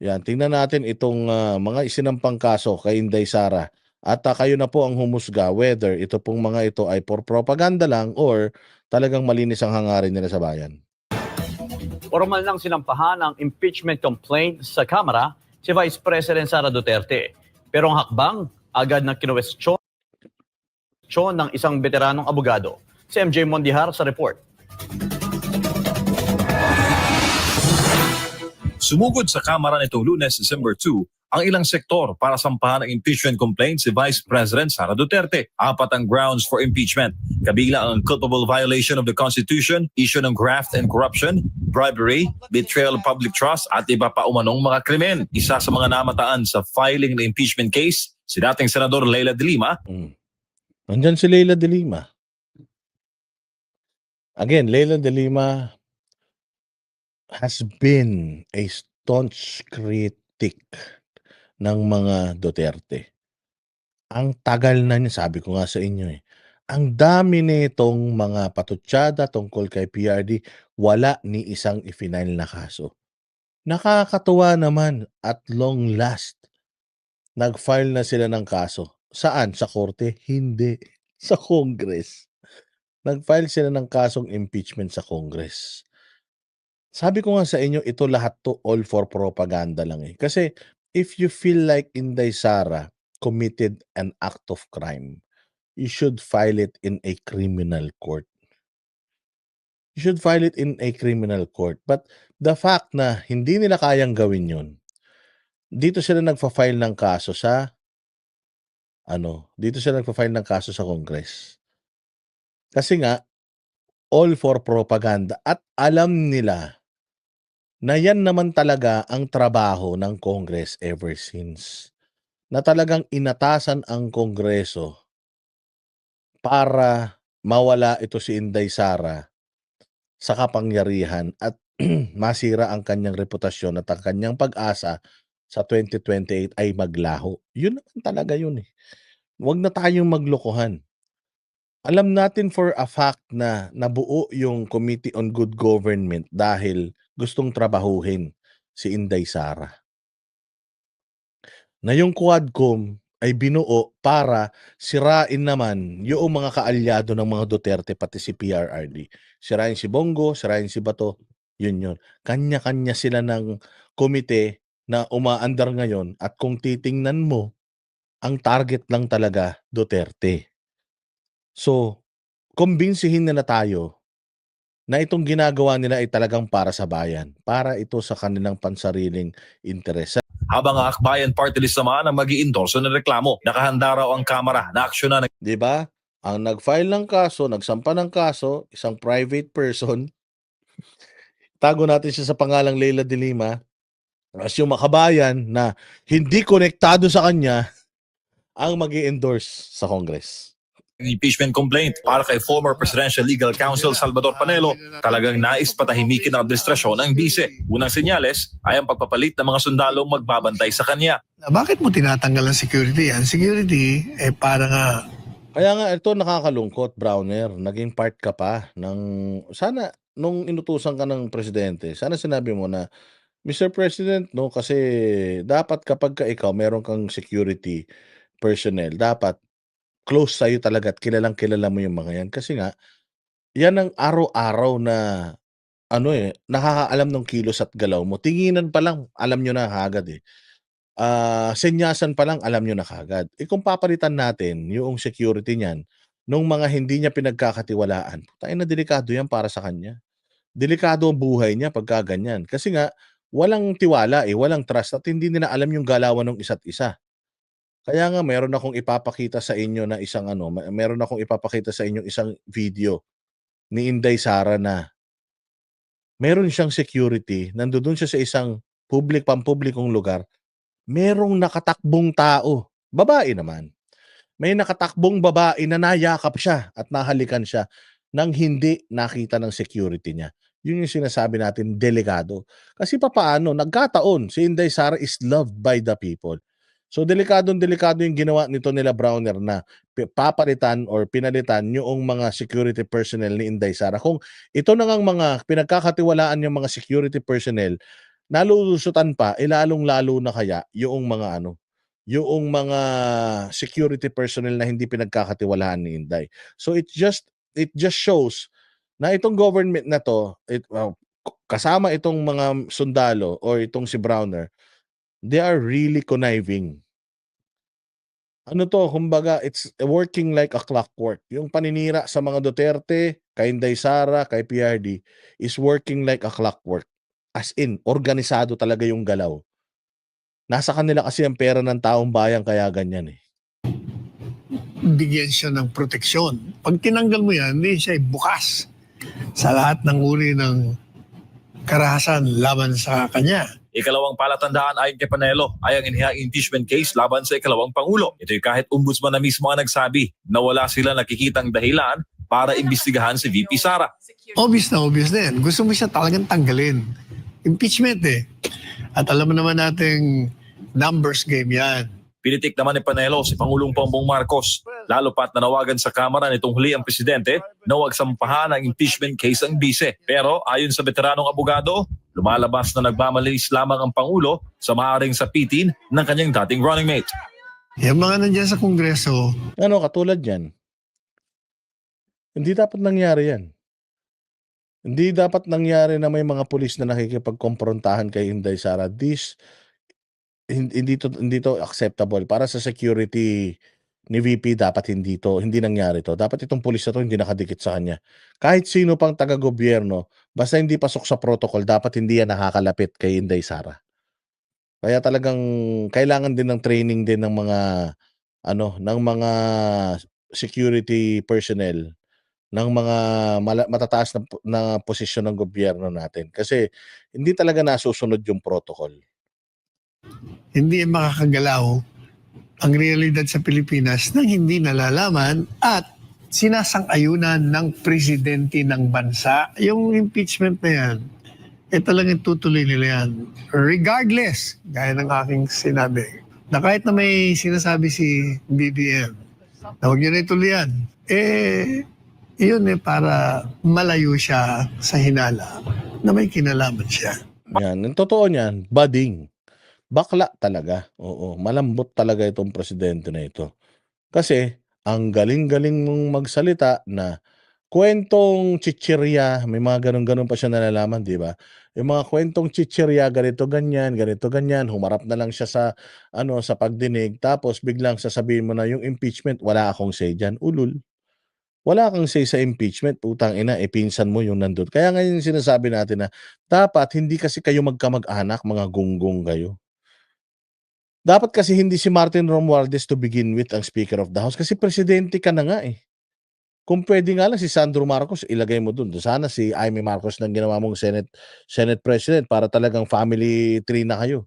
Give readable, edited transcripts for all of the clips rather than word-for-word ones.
Yan, tingnan natin itong, mga isinampang kaso kay Inday Sara at, kayo na po ang humusga whether ito pong mga ito ay for propaganda lang or talagang malinis ang hangarin nila sa bayan. Formal nang sinampahan ang impeachment complaint sa Kamara si Vice President Sara Duterte. Pero ang hakbang, agad na kinuwestiyon ng isang veteranong abogado. Si MJ Mondihar sa report. Sumugod sa Kamara nitong Lunes, December 2, ang ilang sektor para sampahan ng impeachment complaint si Vice President Sara Duterte. 4 ang grounds for impeachment. Kabila ang culpable violation of the Constitution, issue ng graft and corruption, bribery, betrayal of public trust at iba pa umanong mga krimen. Isa sa mga namataan sa filing ng impeachment case, si dating Senador Leila de Lima. Nandyan si Leila de Lima. Again, Leila de Lima has been a staunch critic ng mga Duterte. Ang tagal na niya, sabi ko nga sa inyo ang dami nitong mga patutsada tungkol kay PRD, wala ni isang i-final na kaso. Nakakatuwa naman at long last, nag-file na sila ng kaso. Saan? Sa korte? Hindi. Sa Congress. Nag-file sila ng kasong impeachment sa Congress. Sabi ko nga sa inyo, ito lahat to all for propaganda lang Kasi if you feel like Inday Sara committed an act of crime, you should file it in a criminal court. You should file it in a criminal court. But the fact na hindi nila kayang gawin yun, dito sila nagfa-file ng kaso sa dito sila nagfa-file ng kaso sa Congress. Kasi nga, all for propaganda at alam nila na yan naman talaga ang trabaho ng Congress ever since. Na talagang inatasan ang Kongreso para mawala ito si Inday Sara sa kapangyarihan at masira ang kanyang reputasyon at ang kanyang pag-asa sa 2028 ay maglaho. Yun naman talaga yun Huwag na tayong maglokohan. Alam natin for a fact na nabuo yung Committee on Good Government dahil gustong trabahuhin si Inday Sara. Na yung Quadcom ay binuo para sirain naman yung mga kaalyado ng mga Duterte pati si PRRD. Sirain si Bongo, sirain si Bato, yun. Kanya-kanya sila ng komite na umaandar ngayon at kung titingnan mo, ang target lang talaga Duterte. So, kumbinsihin nila tayo na itong ginagawa nila ay talagang para sa bayan, para ito sa kanilang pansariling interes. Habang ang Akbayan Party List naman ang mag-i-endorso ng reklamo. Nakahanda raw ang Kamara na aksyonan ng... Di ba? Ang nag-file ng kaso, nagsampa ng kaso, isang private person, tago natin siya sa pangalang Leila de Lima, as yung makabayan na hindi konektado sa kanya, ang mag-i-endorse sa Congress. Impeachment complaint para kay former Presidential Legal Counsel Salvador Panelo, talagang nais patahimikin ng administrasyon ng bise. Unang senyales ay ang pagpapalit ng mga sundalong magbabantay sa kanya. Bakit mo tinatanggal ang security? Ang security, para nga... Kaya nga ito nakakalungkot, Browner. Naging part ka pa ng... Sana, nung inutusan ka ng presidente, sana sinabi mo na, Mr. President, no, kasi dapat kapag ka ikaw, meron kang security personnel, dapat close sa'yo talaga at kilalang-kilala mo yung mga yan. Kasi nga, yan ang araw-araw na nakakaalam ng kilos at galaw mo. Tinginan pa lang, alam nyo na kagad senyasan pa lang, alam nyo na kagad. Kung papalitan natin yung security niyan, nung mga hindi niya pinagkakatiwalaan, tayo na delikado yan para sa kanya. Delikado ang buhay niya pagka ganyan. Kasi nga, walang tiwala walang trust at hindi nila alam yung galawan ng isa't isa. Kaya nga meron akong ipapakita sa inyo na isang video ni Inday Sara na meron siyang security, nandoon siya sa isang pampublikong lugar, merong nakatakbong tao, babae naman. May nakatakbong babae na nayakap siya at nahalikan siya nang hindi nakita ng security niya. Yun yung sinasabi natin, delikado. Kasi papaano, nagkataon, si Inday Sara is loved by the people. So delikadong-delikado yung ginawa nito nila Browner na papalitan or pinalitan yung mga security personnel ni Inday Sara. Kung ito na ngang mga pinagkakatiwalaan yung mga security personnel nalulusutan pa, lalong-lalo na kaya yung mga yung mga security personnel na hindi pinagkakatiwalaan ni Inday. So it just shows na itong government na 'to, kasama itong mga sundalo or itong si Browner, they are really conniving. Ano 'to, kumbaga it's working like a clockwork. Yung paninira sa mga Duterte, kay Inday Sara, kay PRD is working like a clockwork. As in, organisado talaga yung galaw. Nasa kanila kasi ang pera ng taong bayan kaya ganyan, eh. bigyan siya ng proteksyon. Pag tinanggal mo yan, hindi siya bukas sa lahat ng uri ng karahasan laban sa kanya. Ikalawang palatandaan ayon kay Panelo ay ang inihang impeachment case laban sa ikalawang Pangulo. Ito'y kahit ombudsman na mismo ang nagsabi na wala sila nakikitang dahilan para imbestigahan si VP Sara. Obvious na yan. Gusto mo siya talagang tanggalin. Impeachment eh. At alam mo naman nating numbers game yan. Pinitik naman ni Panelo si Pangulong Bongbong Marcos, lalo pat nanawagan sa Kamara nitong huli ang presidente na huwag sampahan ang impeachment case ang bise. Pero ayon sa veteranong abogado, lumalabas na nagmamalinis lamang ang Pangulo sa maaaring sapitin ng kanyang dating running mate. Yung mga nandiyan sa Kongreso, Ano, katulad yan. Hindi dapat nangyari yan. Hindi dapat nangyari na may mga pulis na nakikipagkomprontahan kay Inday Sara. Hindi to acceptable. Para sa security ni VP, dapat hindi nangyari to. Dapat itong pulis na to hindi nakadikit sa kanya. Kahit sino pang taga-gobyerno, basta hindi pasok sa protocol, dapat hindi yan nakakalapit kay Inday Sara. Kaya talagang kailangan din ng training din ng mga security personnel ng mga matataas na posisyon ng gobyerno natin. Kasi hindi talaga nasusunod yung protocol. hindi makakagalaw ang realidad sa Pilipinas nang hindi nalalaman at sinasang-ayunan ng presidente ng bansa. Yung impeachment na yan, talagang tutuloy nila yan. Regardless, gaya ng aking sinabi, na kahit na may sinasabi si BBM, na huwag nyo na ituloy yan, yun para malayo siya sa hinala na may kinalaman siya. Yan, ang totoo niyan, bading. Bakla talaga. Oo, malambot talaga itong presidente na ito. Kasi ang galing-galing mong magsalita na kwentong chichirya, may mga ganun-ganun pa siya nalalaman, di ba? Yung mga kwentong chichirya, ganito ganyan, humarap na lang siya sa sa pagdinig, tapos biglang sasabihin mo na yung impeachment, wala akong say diyan. Ulul. Wala kang say sa impeachment, putang ina, pinsan mo yung nandun. Kaya ngayon sinasabi natin na dapat hindi kasi kayo magkamag-anak, mga gunggong kayo. Dapat kasi hindi si Martin Romualdez to begin with ang Speaker of the House kasi presidente ka na nga eh. Kung pwede nga lang si Sandro Marcos, ilagay mo dun. Sana si Jaime Marcos nang ginawa mong Senate President para talagang family tree na kayo.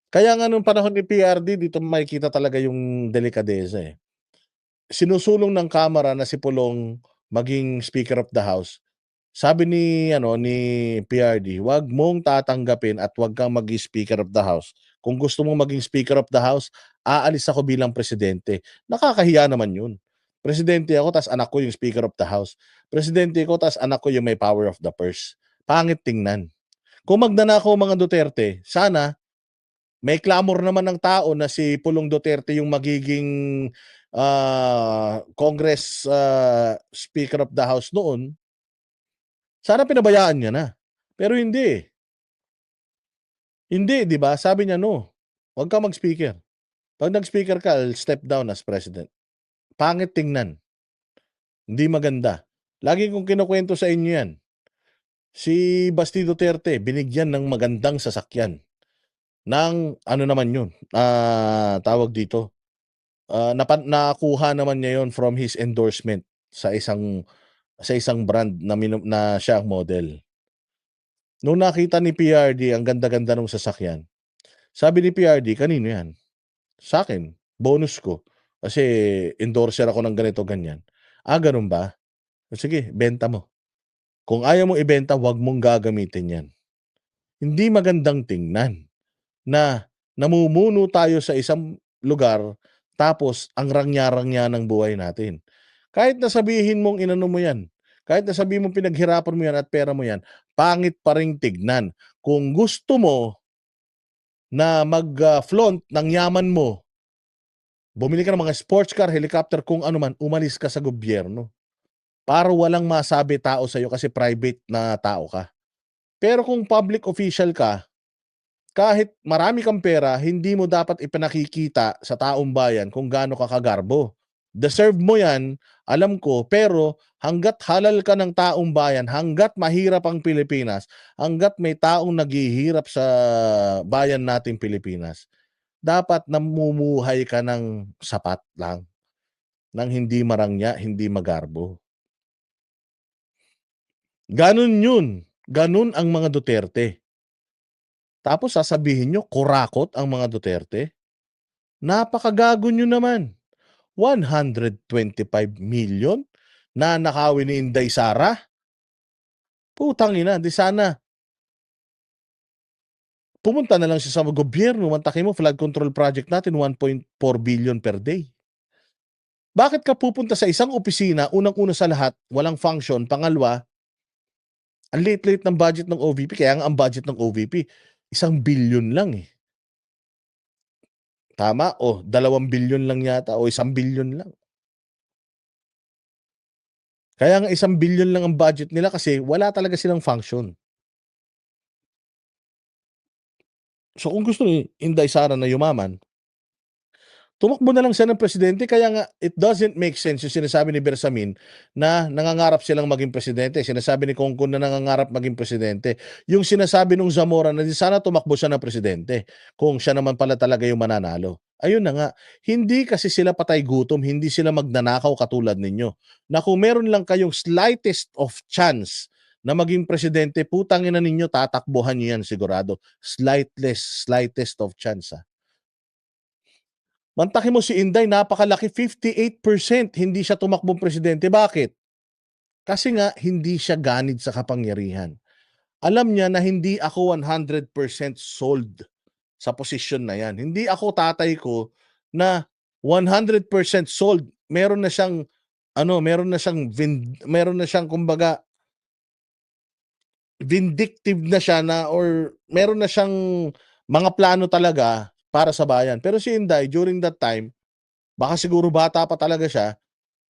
Kaya nga nung panahon ni PRD, dito makikita talaga yung delikadeza eh. Sinusulong ng Kamara na si Pulong maging Speaker of the House. Sabi ni PRD, "Wag mong tatanggapin at wag kang maging Speaker of the House. Kung gusto mong maging Speaker of the House, aalis ako bilang presidente." Nakakahiya naman 'yun. Presidente ako tas anak ko yung Speaker of the House. Presidente ko tas anak ko yung may power of the purse. Pangit tingnan. Kung magnanakaw mga Duterte, sana may clamor naman ng tao na si Pulong Duterte yung magiging Congress Speaker of the House noon. Sana pinabayaan niya na. Pero hindi. Hindi, 'di ba? Sabi niya, "No, wag kang mag-speaker. Pag nag-speaker ka, I'll step down as president." Pangit tingnan. Hindi maganda. Lagi kong kinukuwento sa inyo 'yan. Si Basti Duterte binigyan ng magandang sasakyan ng naman 'yun, tawag dito, nakuha naman niya 'yun from his endorsement sa isang brand na siya ang model. Nung nakita ni PRD ang ganda-ganda nung sasakyan, sabi ni PRD, "Kanino yan?" "Sa'kin, bonus ko. Kasi endorser ako ng ganito, ganyan." "Ah, ganun ba? O sige, benta mo. Kung ayaw mong ibenta, wag mong gagamitin yan." Hindi magandang tingnan na namumuno tayo sa isang lugar tapos ang rangya-rangya ng buhay natin. Kahit na sabihin mong inano mo yan, kahit na sabihin mong pinaghirapan mo yan at pera mo yan, pangit pa ring tignan kung gusto mo na mag-flaunt ng yaman mo, bumili ka ng mga sports car, helicopter, kung ano man, umalis ka sa gobyerno. Para walang masabi tao sa'yo kasi private na tao ka. Pero kung public official ka, kahit marami kang pera, hindi mo dapat ipinakikita sa taong bayan kung gaano ka kagarbo. Deserve mo yan, alam ko, pero hanggat halal ka ng taong bayan, hanggat mahirap ang Pilipinas, hanggat may taong naghihirap sa bayan nating Pilipinas, dapat namumuhay ka ng sapat lang, ng hindi marangya, hindi magarbo. Ganun yun. Ganun ang mga Duterte. Tapos sasabihin nyo, kurakot ang mga Duterte? Napakagago nyo naman. 125 million na nakawin ni Inday Sara? Putang ina, di sana pumunta na lang siya sa gobyerno, mantakin mo, flood control project natin, 1.4 billion per day. Bakit ka pupunta sa isang opisina, unang-una sa lahat, walang function, pangalawa, ang late-late ng budget ng OVP, kaya nga ang budget ng OVP, 1 billion lang eh. Tama? O 2 billion lang yata, o 1 billion lang. Kaya nga 1 billion lang ang budget nila kasi wala talaga silang function. So kung gusto ni Inday Sara na yumaman, tumakbo na lang siya ng presidente. Kaya nga it doesn't make sense yung sinasabi ni Bersamin na nangangarap silang maging presidente. Sinasabi ni Kongkong na nangangarap maging presidente. Yung sinasabi nung Zamora na di sana tumakbo siya ng presidente kung siya naman pala talaga yung mananalo. Ayun na nga, hindi kasi sila patay gutom, hindi sila magnanakaw katulad ninyo. Na kung meron lang kayong slightest of chance na maging presidente, putangin na ninyo, tatakbuhan nyo yan sigurado. Slightest of chance. Mantakin mo si Inday, napakalaki, 58% hindi siya tumakbong presidente. Bakit? Kasi nga, hindi siya ganid sa kapangyarihan. Alam niya na hindi ako 100% sold sa posisyon na yan. Hindi ako tatay ko na 100% sold. Meron na siyang kumbaga vindictive na siya na, or meron na siyang mga plano talaga para sa bayan. Pero si Inday, during that time, baka siguro bata pa talaga siya,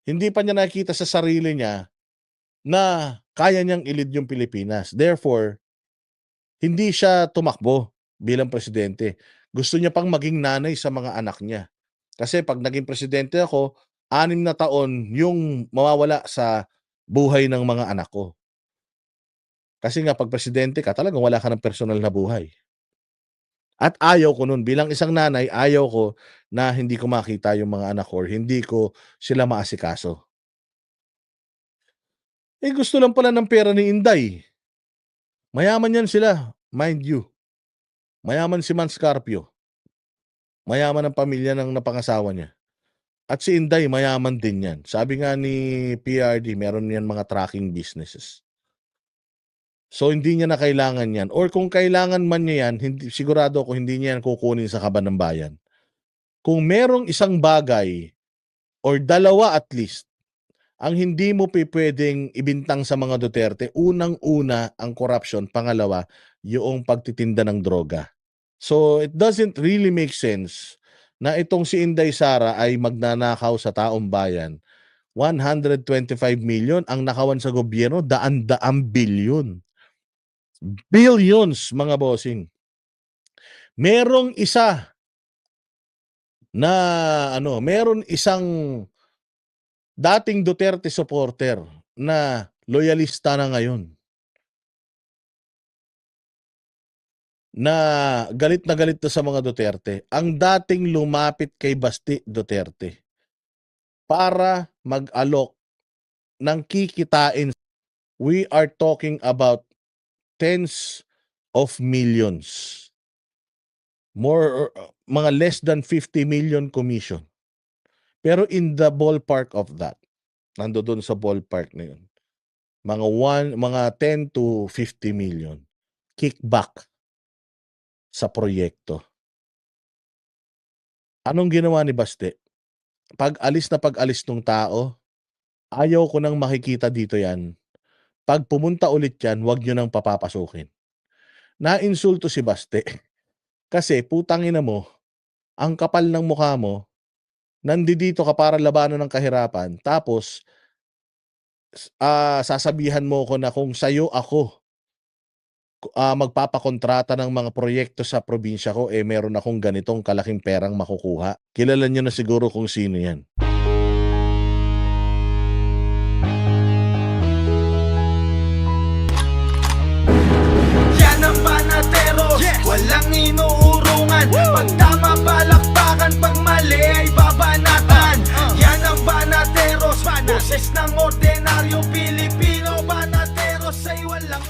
hindi pa niya nakikita sa sarili niya na kaya niyang i-lead yung Pilipinas. Therefore, hindi siya tumakbo bilang presidente. Gusto niya pang maging nanay sa mga anak niya. Kasi pag naging presidente ako, 6 na taon yung mawawala sa buhay ng mga anak ko. Kasi nga pag presidente ka, talagang wala ka ng personal na buhay. At ayaw ko nun, bilang isang nanay, ayaw ko na hindi ko makita yung mga anak ko or hindi ko sila maasikaso. Eh gusto lang pala ng pera ni Inday. Mayaman yan sila, mind you. Mayaman si Man Scarpio. Mayaman ang pamilya ng napangasawa niya. At si Inday, mayaman din yan. Sabi nga ni PRD, meron yan mga tracking businesses. So hindi niya na kailangan yan. Or kung kailangan man niya yan, sigurado ako hindi niya yan kukunin sa kaban ng bayan. Kung merong isang bagay or dalawa at least ang hindi mo pwedeng ibintang sa mga Duterte, unang-una ang corruption, pangalawa yung pagtitinda ng droga. So it doesn't really make sense na itong si Inday Sara ay magnanakaw sa taong bayan. 125 million ang nakawan sa gobyerno, daan-daang bilyon. Billions, mga bossing. Merong isang dating Duterte supporter na loyalista na ngayon. Na galit na sa mga Duterte. Ang dating lumapit kay Basti Duterte para mag-alok ng kikitain. We are talking about tens of millions. Mga less than 50 million commission. Pero in the ballpark of that, nandoon sa ballpark na yun, mga 10 to 50 million kickback sa proyekto. Anong ginawa ni Baste? Pag-alis ng tao, ayaw ko nang makikita dito yan. Pag pumunta ulit yan, wag nyo nang papapasukin. nainsulto si Baste. Kasi putang ina mo, ang kapal ng mukha mo, nandito ka para labanan ng kahirapan, tapos sasabihan mo ko na kung sa'yo ako magpapakontrata ng mga proyekto sa probinsya ko, meron akong ganitong kalaking perang makukuha. Kilala niyo na siguro kung sino yan. Yan ang Banateros, walang inuurungan. Pag tama palakpakan, pag mali ay babanatan. Yan ang Banateros, boses ng ordinaryong Pilipino. Banateros ay walang